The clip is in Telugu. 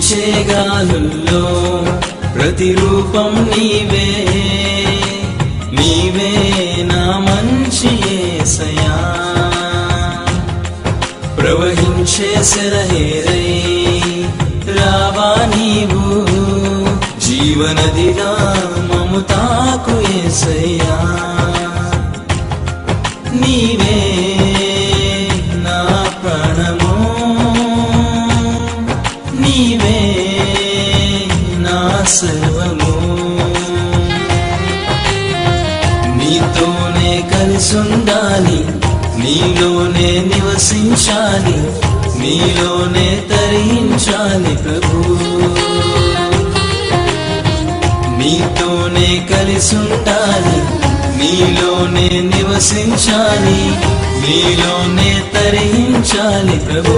వీచే గాలుల్లో ప్రతిరూపం నీవే, నీవే నా మంచి యేసయ్యా. ప్రవహించే సెలయేరై రావా నీవు, జీవనదిగా మము తాకు యేసయ్యా. నీవే నా ప్రాణము, నీవే నా సర్వము. నీతోనే కలిసుండాలి, నీలోనే నివసించాలి, నీలోనే తరించాలి ప్రభు. నీతోనే కలిసుండాలి, నీలోనే నివసించాలి, నీలోనే తరించాలి ప్రభు.